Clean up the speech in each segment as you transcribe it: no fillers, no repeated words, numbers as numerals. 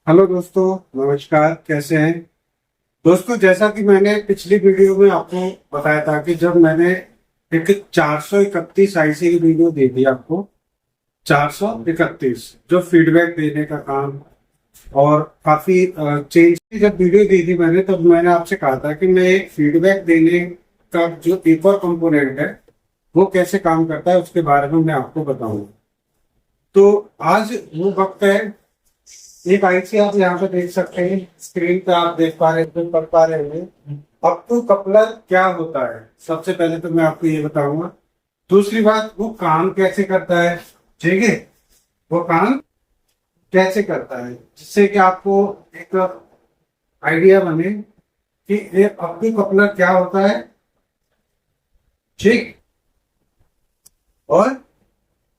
Hello दोस्तों, नमस्कार। कैसे हैं दोस्तों? जैसा कि मैंने पिछली वीडियो में आपको बताया था कि जब मैंने एक 431 आईसी की वीडियो दी थी आपको, 431 जो फीडबैक देने का काम और काफी चेंज की जब वीडियो दी थी मैंने, तब मैंने आपसे कहा था कि मैं एक फीडबैक देने का जो एक और कंपोनेंट है वो कैसे काम करता है उसके बारे में मैं आपको बताऊंगा। तो आज वो वक्त है। एक आईसी आप यहाँ पे देख सकते हैं, स्क्रीन पे आप देख पा रहे हैं, पढ़ पा रहे हैं। अप टू कपलर क्या होता है, सबसे पहले तो मैं आपको ये बताऊंगा। दूसरी बात, वो काम कैसे करता है, ठीक है? वो काम कैसे करता है जिससे कि आपको एक आइडिया बने कि ये अप टू कपलर क्या होता है, ठीक? और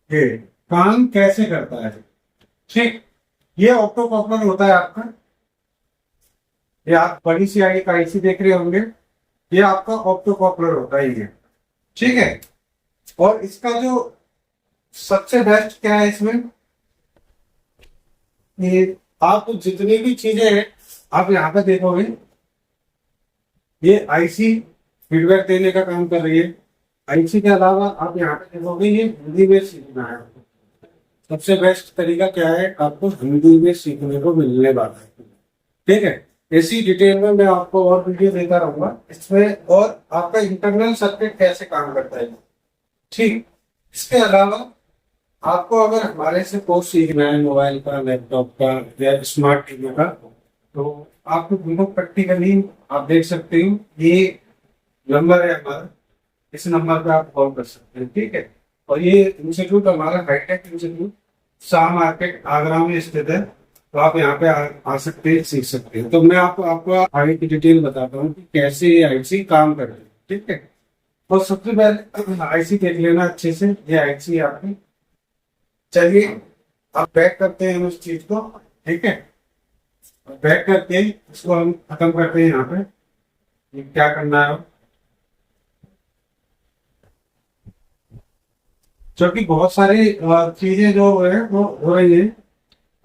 ये काम कैसे करता है, ठीक? ये ऑप्टो कपलर होता है आपका। ये आप बड़ी सी आई का आईसी देख रहे होंगे, ये आपका ऑप्टो कपलर होता है ये, ठीक है? और इसका जो सबसे बेस्ट क्या है इसमें, कि आप जितनी भी चीजें हैं आप यहाँ पे देखोगे, ये आईसी फीडबैक देने का काम कर रही है। आईसी के अलावा आप यहाँ पे देखोगे ये हिंदी में सीखना है। सबसे बेस्ट तरीका क्या है, आपको हिंदी में सीखने को मिलने वाला है, ठीक है? इसी डिटेल में मैं आपको और वीडियो देता रहूंगा इसमें, और आपका इंटरनल सर्किट कैसे काम करता है, ठीक? इसके अलावा आपको अगर हमारे से कोर्स सीखना है मोबाइल का, लैपटॉप का या स्मार्ट टीवी का, तो आपको बिल्कुल प्रैक्टिकली आप देख सकते हो। ये नंबर है हमारा, इस नंबर पे आप कॉल कर सकते हैं, ठीक है? और ये इंस्टीट्यूट हमारा hitech institute Shah market Agra में स्थित है। तो आप यहाँ पे आ सकते हैं, सीख सकते हैं। तो मैं आपको आगे की डिटेल बताता हूँ कि कैसे ये आईसी काम कर रही है, ठीक है? और सबसे पहले आईसी देख लेना अच्छे से, ये आईसी आपकी। चलिए अब बैक करते हैं हम उस चीज को, ठीक है? बैक करके इसको हम खत्म करते हैं। यहाँ पे ये क्या करना है, क्योंकि बहुत सारी चीजें जो है वो हो रही है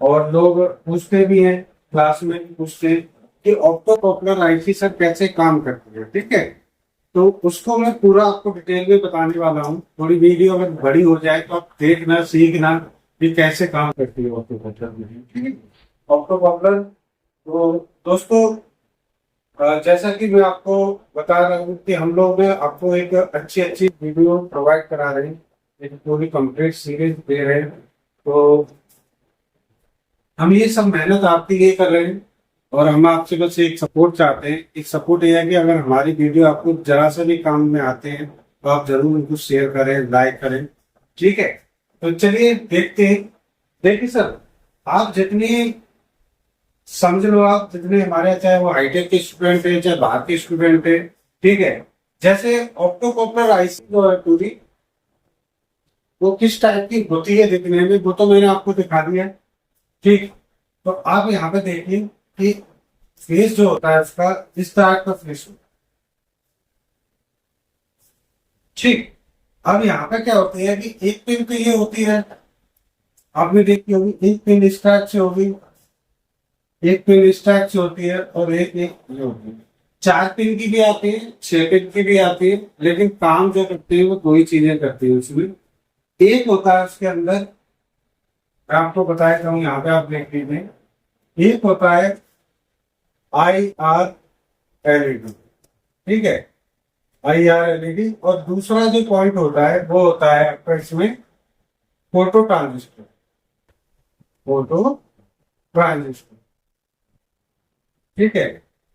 और लोग पूछते भी हैं, क्लास में भी पूछते हैं कि ऑप्टो कपलर आईसी सर कैसे काम करती है, ठीक है? तो उसको मैं पूरा आपको डिटेल में बताने वाला हूँ। थोड़ी वीडियो अगर बड़ी हो जाए तो आप देखना, सीखना कि कैसे काम करती है ऑप्टो कपलर में, ठीक है? ऑप्टो कपलर, तो दोस्तों जैसा कि मैं आपको बता रहा हूँ कि हम लोग आपको एक अच्छी अच्छी वीडियो प्रोवाइड करा रहे हैं, एक पूरी कंप्लीट सीरीज दे रहे हैं। तो हम ये सब मेहनत आपके लिए कर रहे हैं और हम आपसे बस एक सपोर्ट चाहते हैं। एक सपोर्ट ये है कि अगर हमारी वीडियो आपको जरा सा भी काम में आते हैं तो आप जरूर उनको शेयर करें, लाइक करें, ठीक है? तो चलिए देखते हैं। देखिए सर, आप जितनी समझ लो, आप जितने हमारे, चाहे वो हाईटेक के स्टूडेंट है चाहे बाहर के स्टूडेंट है, ठीक है? जैसे ऑप्टो कपलर आईसी जो है पूरी, वो किस टाइप की होती है दिखने में, वो तो मैंने आपको दिखा दिया है, ठीक? तो आप यहाँ पे देखिए कि फेस जो होता है उसका इस तरह का फेस होता है, ठीक? अब यहाँ पे क्या होती है कि एक पिन तो ये होती है, आपने देखी होगी, एक पिन इस टाइप से होगी, एक पिन इस टाइप से होती है और एक एक ये होती है। 4 पिन की भी आती है, 6 पिन की भी आती है, लेकिन काम जो करती है वो दो ही चीजें करती है उसमें। एक होता है उसके अंदर, मैं आपको बताया हूँ, यहाँ पे आप देख लीजिए। एक होता है IR LED, ठीक है? IR LED। और दूसरा जो पॉइंट होता है वो होता है आपका इसमें फोटो ट्रांजिस्टर, फोटो ट्रांजिस्टर, ठीक है?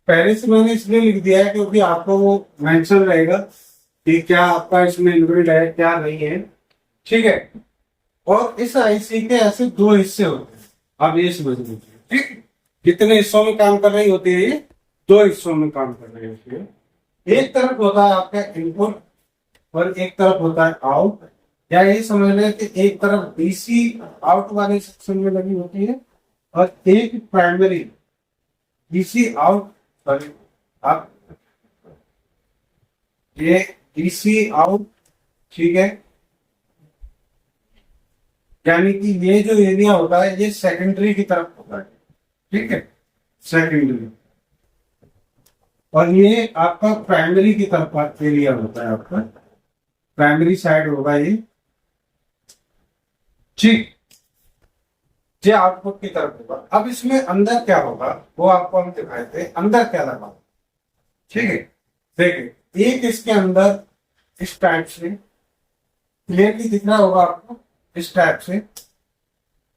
पहले से मैंने इसलिए लिख दिया है क्योंकि आपको वो मेंशन रहेगा कि क्या आपका इसमें इनबिल्ट है क्या नहीं है, ठीक है? और इस आईसी के ऐसे दो हिस्से होते हैं, आप ये समझ लीजिए, ठीक? कितने हिस्सों में काम कर रही होती है ये? दो हिस्सों में काम कर रही होती है। एक तरफ होता है आपका इनपुट और एक तरफ होता है आउट, या ये समझ लें कि एक तरफ डीसी आउट वाले सेक्शन में लगी होती है और एक प्राइमरी डीसी आउट, सॉरी, आप ये डीसी आउट, ठीक है? यानी कि ये जो एरिया होता है ये सेकेंडरी की तरफ होता है, ठीक है, सेकेंडरी। और ये आपका प्राइमरी की तरफ एरिया होता है, आपका प्राइमरी साइड होगा ये, ठीक। ये आउटपुट की तरफ होगा। अब इसमें अंदर क्या होगा वो आपको हम दिखाए थे, अंदर क्या लगा, ठीक है। देखिए एक इसके अंदर इस टाइप से क्लियरली दिख रहा होगा आपको, इस टाइप से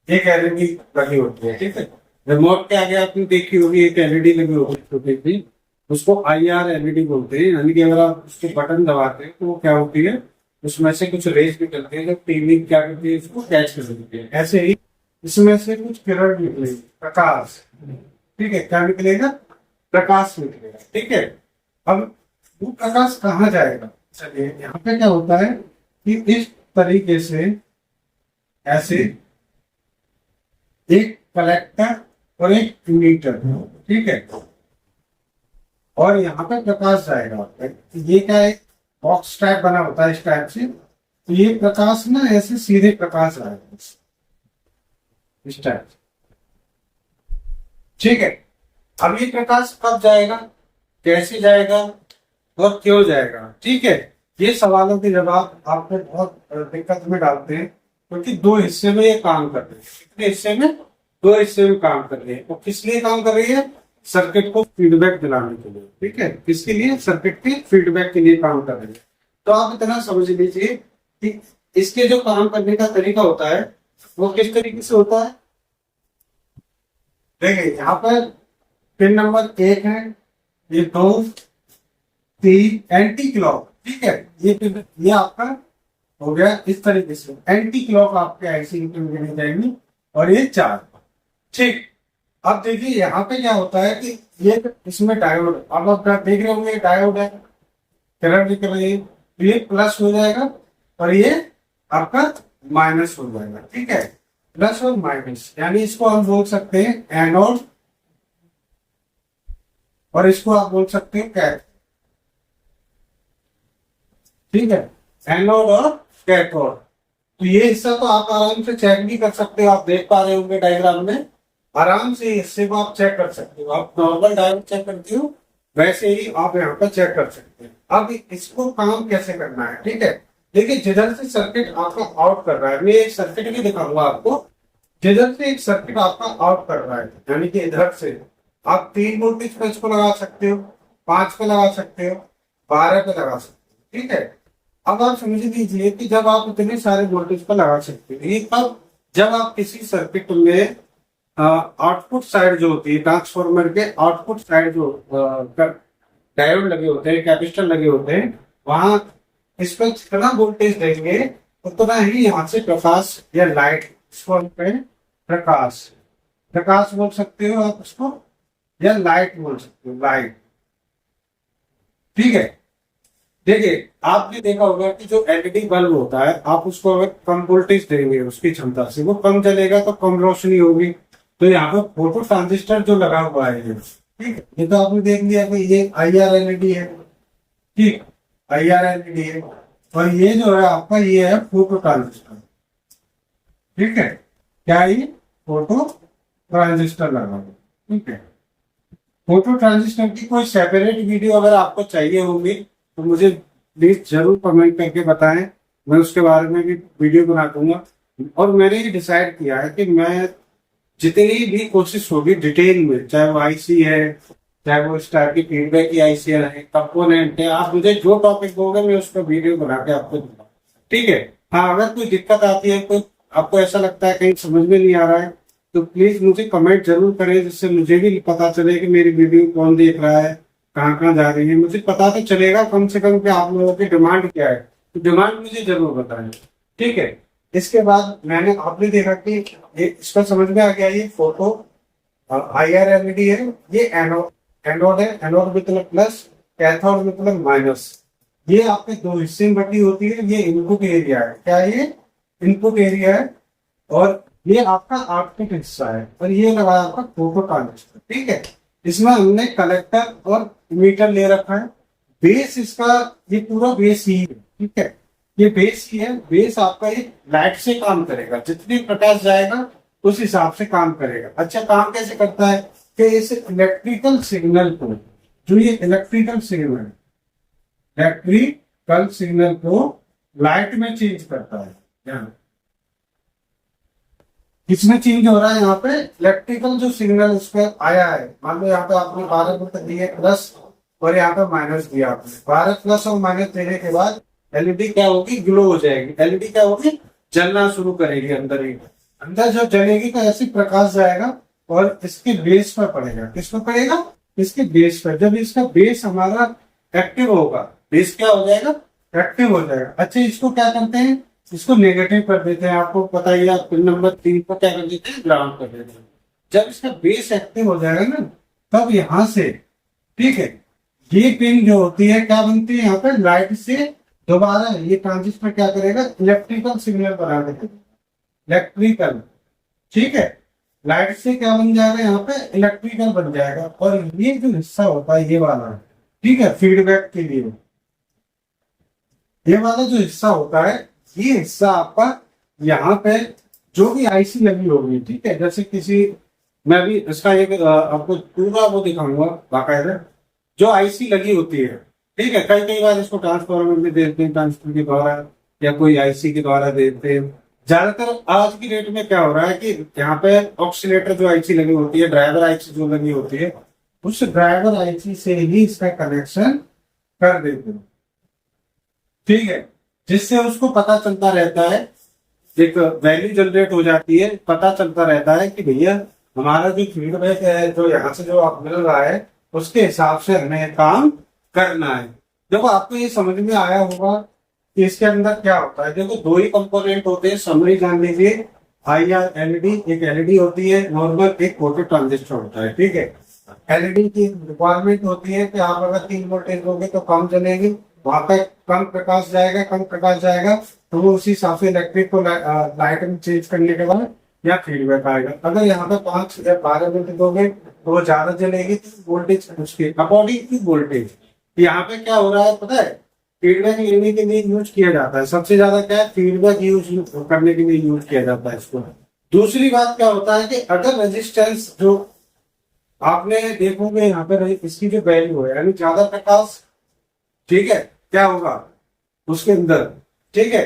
एक एलईडी लगी होती है, ठीक है। रिमोट के आगे आपने देखी होगी एक एलईडी लगी होगी छोटी सी, उसको आईआर एलईडी बोलते हैं। यानी कि अगर आप उसके बटन दबाते हैं तो वो क्या होती है, उसमें से कुछ रेज निकलती है जो टीवी क्या करती है, इसको कैच कर लेती है। ऐसे ही इसमें से कुछ किरण निकलेगी, प्रकाश, ठीक है। क्या निकलेगा, प्रकाश निकलेगा, ठीक है। अब वो प्रकाश कहाँ जाएगा, चलिए यहाँ पे क्या होता है कि इस तरीके से ऐसे एक कलेक्टर और एक इमीटर, ठीक है। और यहाँ पे प्रकाश जाएगा, ये क्या है, बॉक्स टाइप बना होता है इस टाइप से, तो ये प्रकाश ना ऐसे सीधे प्रकाश आएगा इस टाइप, ठीक है। अब ये प्रकाश कब जाएगा, कैसे जाएगा और क्यों जाएगा, ठीक है। ये सवालों के जवाब आपको बहुत दिक्कत में डालते हैं, क्योंकि दो हिस्से में ये काम कर रहे हैं। कितने हिस्से में, दो हिस्से में काम कर रहे हैं। तो किस लिए काम कर रही है, सर्किट को फीडबैक दिलाने के लिए, ठीक है। किसके लिए, सर्किट के फीडबैक के लिए काम कर रही है। तो आप इतना समझ लीजिए कि इसके जो काम करने का तरीका होता है वो किस तरीके से होता है। देखिए यहाँ पर पिन नंबर 1 है, ये 2 3 एंटी क्लॉक, ठीक है। ये आपका हो गया इस तरीके से, एंटी क्लॉक आपके आईसी में जाएंगी, और ये 4, ठीक। अब देखिए यहाँ पे क्या होता है कि ये इसमें डायोड, अब आप देख रहे होंगे डायोड है, करंट निकल रही है, तो ये प्लस हो जाएगा और ये आपका माइनस हो जाएगा, ठीक है। प्लस और माइनस, यानी इसको हम बोल सकते हैं एनोड और इसको आप बोल सकते हैं कैथोड, ठीक है। एनोड और कैथोड। तो ये हिस्सा तो आप आराम से चेक भी कर सकते हो, आप देख पा रहे होंगे डायग्राम में, आराम से हिस्से को आप चेक कर सकते हो। आप नॉर्मल डायोड चेक करते हो वैसे ही आप यहाँ पर चेक कर सकते हैं। अब इसको काम कैसे करना है, ठीक है। देखिए जिधर से सर्किट आपका आउट कर रहा है, मैं एक सर्किट भी दिखाऊंगा आपको, जिधर से एक सर्किट आपका आउट कर रहा है, यानी कि इधर से आप 3 वोल्टेज पे इसको लगा सकते हो, 5 पे लगा सकते हो, 12 पे लगा सकते हो, ठीक है। अब आप समझ लीजिए कि जब आप इतने सारे वोल्टेज पर लगा सकते हो, ये तब जब आप किसी सर्किट में आउटपुट साइड जो होती है, ट्रांसफॉर्मर के आउटपुट साइड जो डायोड लगे होते हैं, कैपेसिटर लगे होते हैं, वहां इस पर जितना वोल्टेज देंगे उतना ही यहाँ से प्रकाश या लाइट, पे प्रकाश, प्रकाश बोल सकते हो आप उसको, या लाइट बोल सकते हो, लाइट, ठीक है। देखिए आपने देखा होगा कि जो एलईडी बल्ब होता है, आप उसको अगर कम वोल्टेज देंगे उसकी क्षमता से, वो कम जलेगा तो कम रोशनी होगी। तो यहाँ पे फोटो ट्रांजिस्टर जो लगा हुआ है, ठीक है, ये तो आपने देख लिया कि ये आईआर एलईडी है, ठीक, आईआर एलईडी है। और ये जो है आपका ये है फोटो ट्रांजिस्टर, ठीक है। क्या ये फोटो ट्रांजिस्टर लगा हुआ, ठीक है। फोटो ट्रांजिस्टर की कोई सेपरेट वीडियो अगर आपको चाहिए होगी तो मुझे प्लीज जरूर कमेंट करके बताएं, मैं उसके बारे में भी वीडियो बना दूंगा। और मैंने ये डिसाइड किया है कि मैं जितनी भी कोशिश होगी डिटेल में, चाहे वो आईसी है, चाहे वो इस टाइप की फीडबैक की आईसी है, कंपोनेंट है, आप मुझे जो टॉपिक दोगे मैं उसका वीडियो बना के आपको दूंगा, ठीक है। हाँ अगर कोई दिक्कत आती है, कोई आपको ऐसा लगता है कहीं समझ में नहीं आ रहा है, तो प्लीज मुझे कमेंट जरूर करें, जिससे मुझे भी पता चले कि मेरी वीडियो कौन देख रहा है, कहाँ कहाँ जा रही है। मुझे पता तो चलेगा कम से कम कि आप लोगों की डिमांड क्या है, तो डिमांड मुझे जरूर बताएं, ठीक है। इसके बाद मैंने आपने देखा कि ये इसका समझ में आ गया, ये फोटो आईआर एलईडी है, ये एनोड है, एनोड मतलब प्लस, कैथोड मतलब माइनस। ये आपके दो हिस्से में बटी होती है, ये इनपुट एरिया है, क्या ये इनपुट एरिया है, और ये आपका आउटपुट हिस्सा है, और ये लगाया आपका फोटो ट्रांजिस्टर, ठीक है। इसमें हमने कलेक्टर और मीटर ले रखा है। बेस इसका ये पूरा बेस ही है, ठीक है, ये बेस ही है। बेस आपका ये लाइट से काम करेगा, जितनी प्रकाश जाएगा उस हिसाब से काम करेगा। अच्छा, काम कैसे करता है कि इस इलेक्ट्रिकल सिग्नल को, जो ये इलेक्ट्रिकल सिग्नल को लाइट में चेंज करता है। किसमें चेंज हो रहा है? यहाँ पे इलेक्ट्रिकल जो सिग्नल उस पर आया है, मान लो यहाँ पे आपने 12 वोल्ट दिए प्लस और यहाँ पे माइनस दिया आपने। 12 प्लस और माइनस देने के बाद एलईडी क्या होगी? ग्लो हो जाएगी। एलईडी क्या होगी? जलना शुरू करेगी अंदर ही। अंदर जो जलेगी तो ऐसे प्रकाश जाएगा और इसके बेस पर पड़ेगा। किस पर पड़ेगा? इसके बेस पर। जब इसका बेस हमारा एक्टिव होगा, बेस क्या हो जाएगा? एक्टिव हो जाएगा। अच्छा, इसको क्या करते हैं? इसको नेगेटिव कर देते हैं। आपको पता ही है, पिन नंबर 3 को क्या कर देते हैं? ग्राउंड कर देते हैं। जब इसका बेस एक्टिव हो जाएगा ना, तब यहां से, ठीक है, ये पिन जो होती है क्या बनती है? यहाँ पे लाइट से दोबारा ये ट्रांजिस्टर क्या करेगा? इलेक्ट्रिकल सिग्नल बना देगा। इलेक्ट्रिकल, ठीक है, लाइट से क्या बन जाएगा? यहाँ पे इलेक्ट्रिकल बन जाएगा। और ये जो हिस्सा होता है ये वाला, ठीक है, फीडबैक के लिए ये वाला जो हिस्सा होता है, ये हिस्सा आपका यहाँ पे जो भी आईसी लगी होगी, ठीक है, जैसे किसी, मैं भी इसका एक आपको पूरा वो दिखाऊंगा बाकायदा, जो आईसी लगी होती है, ठीक है। कई कई बार इसको ट्रांसफार्मर में देते हैं, ट्रांसफर के द्वारा या कोई आईसी के द्वारा देते हैं। ज्यादातर आज की डेट में क्या हो रहा है कि यहाँ पे ऑक्सीलेटर जो आईसी लगी होती है, ड्राइवर आईसी जो लगी होती है, उस ड्राइवर आईसी से ही इसका कनेक्शन कर देते हैं, ठीक है, जिससे उसको पता चलता रहता है, एक वैल्यू जनरेट हो जाती है, पता चलता रहता है कि भैया हमारा जो फीडबैक है, जो यहाँ से जो आप मिल रहा है, उसके हिसाब से हमें काम करना है। देखो, आपको ये समझ में आया होगा कि इसके अंदर क्या होता है। देखो, दो ही कंपोनेंट होते हैं, समरी जान लीजिए। आईआर एलईडी, एक एलईडी होती है नॉर्मल, एक फोटो ट्रांजिस्टर होता है, ठीक है। एलईडी की रिक्वायरमेंट होती है कि आप अगर 3 वोल्टेज दोगे तो कम चलेगी, वहां पे कम प्रकाश जाएगा, तो वो उसी हिसाब से इलेक्ट्रिक को लाइट में चेंज करने के बाद या फीडबैक आएगा। अगर यहाँ पे 5 या 12 वोल्ट दोगे तो वो ज्यादा जलेगी, वोल्टेज उसके अकॉर्डिंग टू वोल्टेज। यहाँ पे क्या हो रहा है पता है? फीडबैक लेने के लिए यूज किया जाता है, सबसे ज्यादा क्या है? फीडबैक यूज करने के लिए यूज किया जाता है इसको। दूसरी बात क्या होता है कि अगर रेजिस्टेंस जो आपने देखोगे यहाँ पे, इसकी जो वैल्यू है, यानी ज्यादा प्रकाश, ठीक है, क्या होगा उसके अंदर, ठीक है,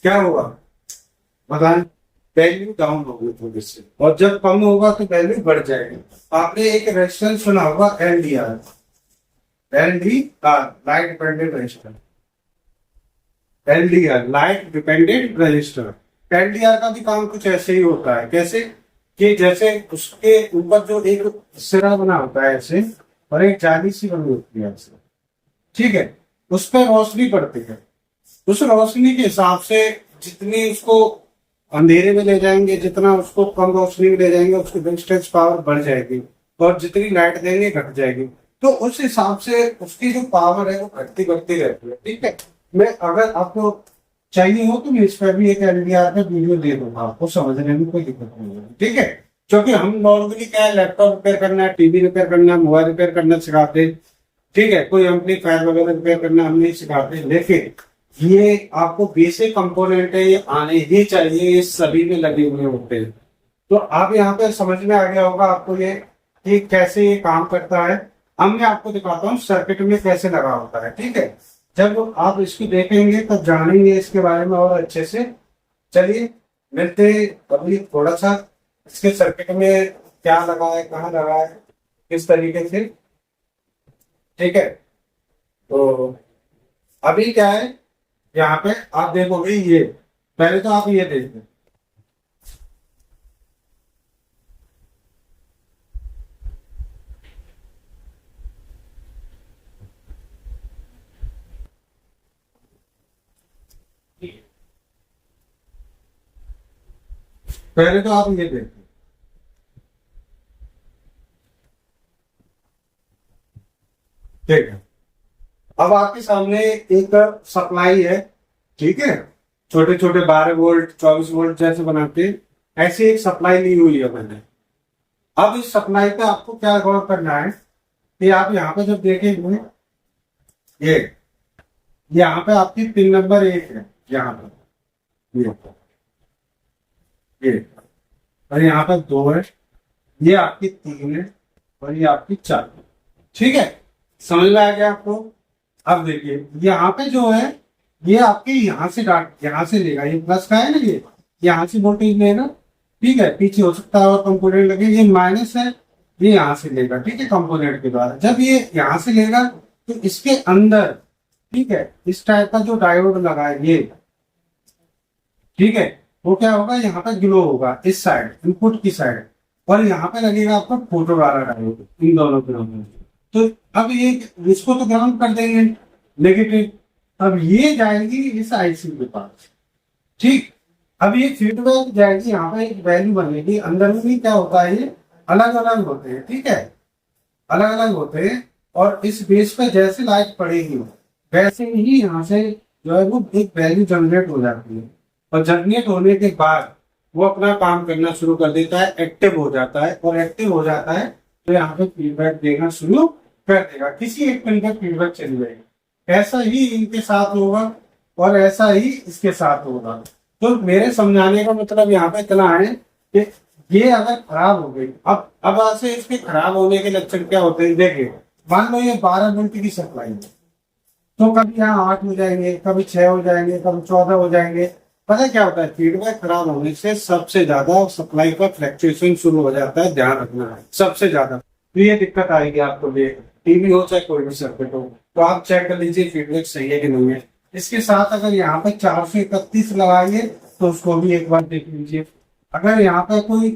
क्या होगा बताएं? वैल्यू डाउन होगी थोड़ी सी, और जब कम होगा तो वैल्यू बढ़ जाएगी। आपने एक रेजिस्टेंस सुना होगा, LDR, light dependent register, LDR light dependent register. LDR का भी काम कुछ ऐसे ही होता है। कैसे? कि जैसे उसके ऊपर जो एक सिरा बना होता है ऐसे, और एक जाली सी बनी होती है ऐसे, ठीक है, उस पर रोशनी पड़ती है। उस रोशनी के हिसाब से जितनी उसको अंधेरे में ले जाएंगे, जितना उसको कम रोशनी में ले जाएंगे, उसकी रेजिस्टेंस पावर बढ़ जाएगी, और जितनी लाइट देंगे घट जाएगी। तो उस हिसाब से उसकी जो पावर है वो घटती बढ़ती रहती है, ठीक है। मैं अगर आपको चाहिए हो तो मैं इस पर भी एक एलडीआर पे वीडियो दे दूंगा, आपको समझने में कोई दिक्कत नहीं है, ठीक है। क्योंकि हम नॉर्मली क्या है, लैपटॉप रिपेयर करना है, टीवी रिपेयर करना है, मोबाइल रिपेयर करना सिखाते, ठीक है, कोई एम्पलीफायर वगैरह रिपेयर करना हम नहीं सिखाते। लेकिन ये आपको बेसिक कंपोनेंट है, ये आने ही चाहिए, ये सभी में लगे हुए होते हैं। तो आप यहाँ पे समझ में आ गया होगा आपको ये कि कैसे ये काम करता है। अब मैं आपको दिखाता हूँ सर्किट में कैसे लगा होता है, ठीक है। जब आप इसको देखेंगे तब जानेंगे इसके बारे में और अच्छे से। चलिए मिलते हैं अभी थोड़ा सा इसके सर्किट में क्या लगा है, कहाँ लगा है, किस तरीके से, ठीक है। तो अभी क्या है, यहाँ पे आप देखोगे, ये पहले तो आप ये देखिए, पहले तो आप ये देखिए, ठीक है। अब आपके सामने एक सप्लाई है, ठीक है, छोटे छोटे 12 वोल्ट 24 वोल्ट जैसे बनाते हैं, ऐसी एक सप्लाई ली हुई है मैंने। अब इस सप्लाई पे आपको क्या गौर करना है कि आप यहाँ पे जब देखेंगे, ये यहाँ पे आपकी पिन नंबर 1 है, यहाँ पे ये और यहाँ पर 2 है, ये आपकी 3 है और ये आपकी 4। ठीक है, समझ में आ गया आपको। अब देखिए यहाँ पे जो है ये आपके यहाँ से लेगा, ये प्लस का है ना, ये यहाँ से वोल्टेज लेगा। ठीक है, पीछे हो सकता है और कंपोनेंट लगे, ये माइनस है, ये यहाँ से लेगा। ठीक है, कंपोनेंट के द्वारा जब ये यहाँ से लेगा तो इसके अंदर, ठीक है, इस टाइप का जो डायोड लगा है ये, ठीक है, वो क्या होगा, यहाँ पे ग्लो होगा इस साइड, इनपुट की साइड, और यहाँ पे लगेगा आपका फोटो वाला डायोड इन दोनों के अंदर। तो अब ये इसको तो ग्राउंड कर देंगे नेगेटिव, अब ये जाएगी इस आईसी के पास। ठीक, अब ये फीडबैक जाएगी, यहाँ पे एक वैल्यू बनेगी, अंदर में भी क्या होता है, ये अलग अलग होते हैं। ठीक है, अलग अलग होते हैं, और इस बेस पे जैसे लाइट पड़ेगी वैसे ही यहाँ से जो है वो एक वैल्यू जनरेट हो जाती है, और जनरेट होने के बाद वो अपना काम करना शुरू कर देता है, एक्टिव हो जाता है, और एक्टिव हो जाता है तो यहाँ पे फीडबैक देना शुरू कर देगा, किसी एक पिन पर फीडबैक चली जाएगी। ऐसा ही इनके साथ होगा और ऐसा ही इसके साथ होगा। तो मेरे समझाने का मतलब यहाँ पे इतना है कि ये अगर खराब हो गई, अब ऐसे इसके खराब होने के लक्षण क्या होते हैं, देखिए मान लो ये 12 वोल्ट की सप्लाई है, तो कभी यहाँ 8 हो जाएंगे, कभी 6 हो जाएंगे, कभी 14 हो जाएंगे। पता क्या होता है, फीडबैक खराब होने से सबसे ज्यादा सप्लाई का फ्लक्चुएशन शुरू हो जाता है, ध्यान रखना है सबसे ज्यादा। तो ये दिक्कत आएगी आपको, टीवी हो चाहे कोई भी सर्किट हो, तो आप चेक कर लीजिए फीडबैक सही है कि नहीं है। इसके साथ अगर यहाँ पे 431 लगाइए तो उसको भी एक बार देख लीजिए। अगर यहाँ पे कोई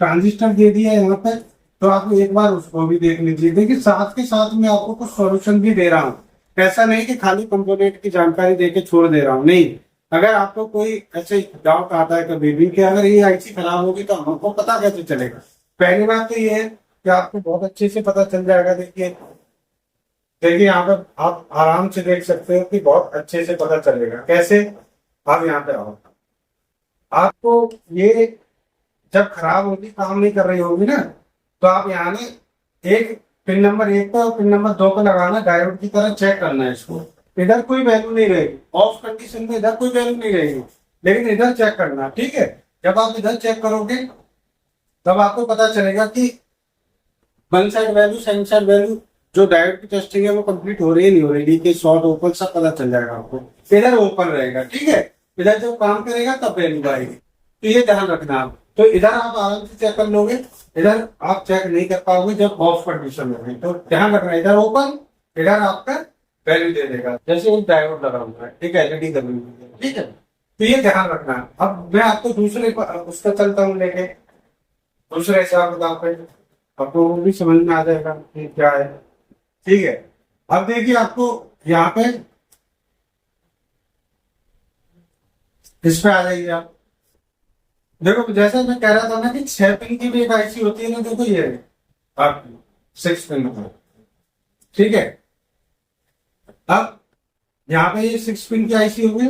ट्रांजिस्टर दे दिया है यहाँ पे, तो आप एक बार उसको भी देख लीजिए। देखिए साथ के साथ मैं आपको कुछ सॉल्यूशन भी दे रहा हूँ, ऐसा नहीं कि खाली कंपोनेंट की जानकारी देके छोड़ दे रहा हूँ, नहीं। अगर आपको कोई ऐसे डाउट आता है कभी भी कि अगर ये आईसी खराब होगी तो हमको पता कैसे चलेगा, पहली बात तो ये है कि आपको बहुत अच्छे से पता चल जाएगा। देखिए यहाँ पर आप आराम से देख सकते हो कि बहुत अच्छे से पता चलेगा। कैसे, आप यहाँ पे आओ, आपको ये जब खराब होगी, काम नहीं कर रही होगी ना, तो आप यहाँ ने एक पिन नंबर 1 पे और पिन नंबर 2 पे लगाना, डायोड की तरह चेक करना है इसको। इधर कोई वैल्यू नहीं रहेगी, ऑफ कंडीशन में इधर कोई वैल्यू नहीं रहेगी, लेकिन इधर चेक करना। ठीक है, जब आप इधर चेक करोगे तब आपको पता चलेगा कि one side value, second side value, जो डायोड की टेस्टिंग है वो कंप्लीट हो रही है, नहीं हो रही, लीकेज, शॉर्ट, ओपन, सब पता चल जाएगा आपको। इधर ओपन रहेगा, ठीक है, इधर जब काम करेगा तब वैल्यू आएगी। तो ये ध्यान रखना आप। तो इधर आप आराम से चेक कर लोगे, इधर आप चेक नहीं कर पाओगे जब ऑफ कंडीशन में होगी। तो ध्यान रखना, इधर ओपन, इधर आपका वैल्यू दे देगा, जैसे एक डायोड लगा हुआ है, ठीक है, एलईडी लगी हुई है, ठीक है। तो ये ध्यान रखना। अब मैं आपको दूसरे उसका चलता हूँ लेके, दूसरे हिसाब किताब पे, आपको वो भी समझ में आ जाएगा कि क्या है। ठीक है, अब देखिए आपको यहाँ पे इस पे आ जाइए आप। देखो जैसा मैं कह रहा था ना कि 6 पिन की भी एक आईसी होती है ना, देखो ये आपकी 6 पिन की, ठीक है। अब यहाँ पे ये 6 पिन की आईसी होगी।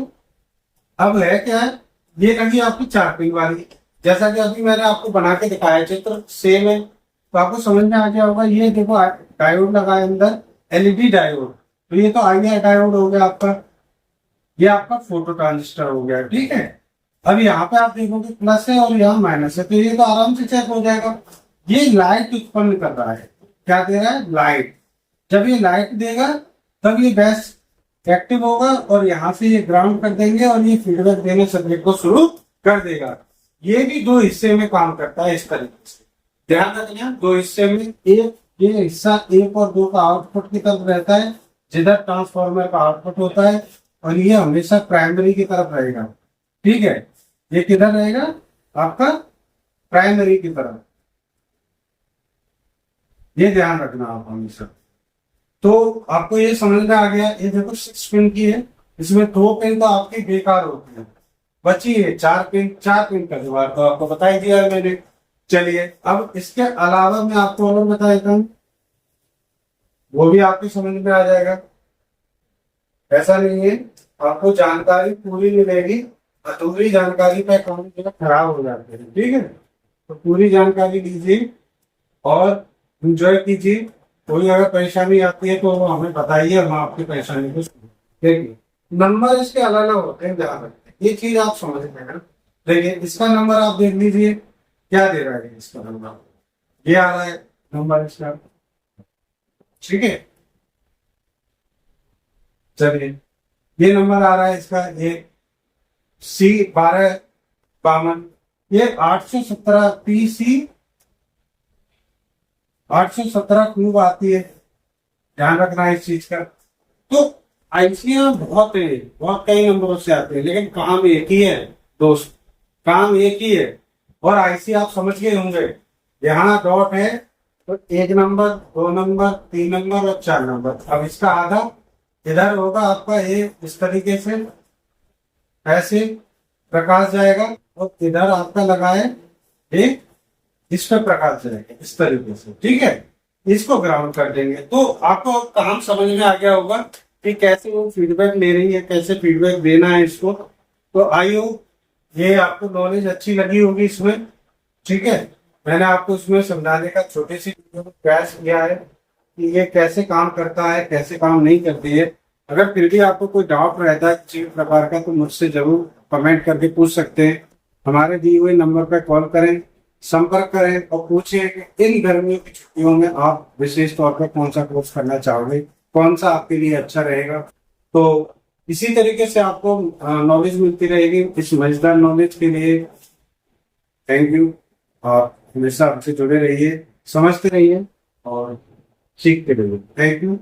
अब है क्या है, ये लगी आपकी 4 पिन वाली, जैसा कि अभी मैंने आपको बना के दिखाया, चित्र सेम है, तो आपको समझ में आ गया होगा। ये देखो डायोड लगा है अंदर, एलईडी डायोड, तो ये तो आईआर डायोड हो गया आपका, ये आपका फोटो ट्रांजिस्टर हो गया, ठीक है। अब यहाँ पे आप देखोगे प्लस है और यहाँ माइनस है, तो ये तो आराम से चेक हो जाएगा। ये लाइट उत्पन्न कर रहा है, क्या दे रहा है, लाइट। जब ये लाइट देगा तब ये बेस एक्टिव होगा, और यहाँ से ये ग्राउंड कर देंगे और ये फीडबैक देने सर्किट को शुरू कर देगा। ये भी 2 हिस्से में काम करता है इस तरीके से, ध्यान रखना। 2 हिस्से में, एक ये हिस्सा 1 और 2 का आउटपुट की तरफ रहता है, जिधर ट्रांसफार्मर का आउटपुट होता है, और ये हमेशा प्राइमरी की तरफ रहेगा, ठीक है। ये किधर रहेगा, आपका प्राइमरी की तरफ, ये ध्यान रखना आप हमेशा। तो आपको ये समझ में आ गया। ये देखो 6 पिन की है, इसमें 2 पिन तो आपकी बेकार होती है, बची है 4 पिन। 4 पिन का जुगाड़ तो आपको बता ही दिया है मैंने। चलिए अब इसके अलावा मैं आपको और बता देता हूं, वो भी आपकी समझ में आ जाएगा। ऐसा नहीं है, आपको जानकारी पूरी मिलेगी, अधूरी जानकारी पे काम खराब हो जाते हैं, ठीक है। तो पूरी जानकारी लीजिए और एंजॉय कीजिए। कोई अगर परेशानी आती है तो हमें बताइए, हम आपकी परेशानी को देखिए। नंबर इसके अलग अलग होते हैं, ध्यान रखें, ये चीज आप समझ लेना। देखिए इसका नंबर आप देख लीजिए, क्या दे रहा है इसका नंबर, ये आ रहा है नंबर इसका, ठीक है। चलिए ये नंबर आ रहा है इसका, ये C1252, ये 817 PC 817 क्यूब आती है, ध्यान रखना है इस चीज का। तो आईसियां बहुत है, बहुत कई नंबरों से आते हैं, लेकिन काम एक ही है दोस्त, काम एक ही है। और आईसी आप समझ गए होंगे, यहाँ डॉट है तो 1 नंबर, 2 नंबर, 3 नंबर और 4 नंबर। अब इसका आधा इधर होगा आपका, ये इस तरीके से ऐसे प्रकाश जाएगा, और इधर आपका लगा है एक, इस पर प्रकाश जाएगा इस तरीके से, ठीक है। इसको ग्राउंड कर देंगे तो आपको काम समझ में आ गया होगा कि कैसे वो फीडबैक ले रही है, कैसे फीडबैक देना है इसको। तो आई होप ये आपको नॉलेज अच्छी लगी होगी इसमें, ठीक है। मैंने आपको इसमें समझाने का छोटी सी प्रयास किया है कि ये कैसे काम करता है, कैसे काम नहीं करती है। अगर फिर भी आपको कोई डाउट रहता है किसी प्रकार का, तो मुझसे जरूर कमेंट करके पूछ सकते हैं। हमारे दिए हुए नंबर पर कॉल करें, संपर्क करें और पूछें कि इन गर्मियों की छुट्टियों में आप विशेष तौर पर कौन सा कोर्स करना चाहोगे, कौन सा आपके लिए अच्छा रहेगा। तो इसी तरीके से आपको नॉलेज मिलती रहेगी। इस मजेदार नॉलेज के लिए थैंक यू, और हमेशा हमसे जुड़े रहिए, समझते रहिए और सीखते रहिए। Thank you.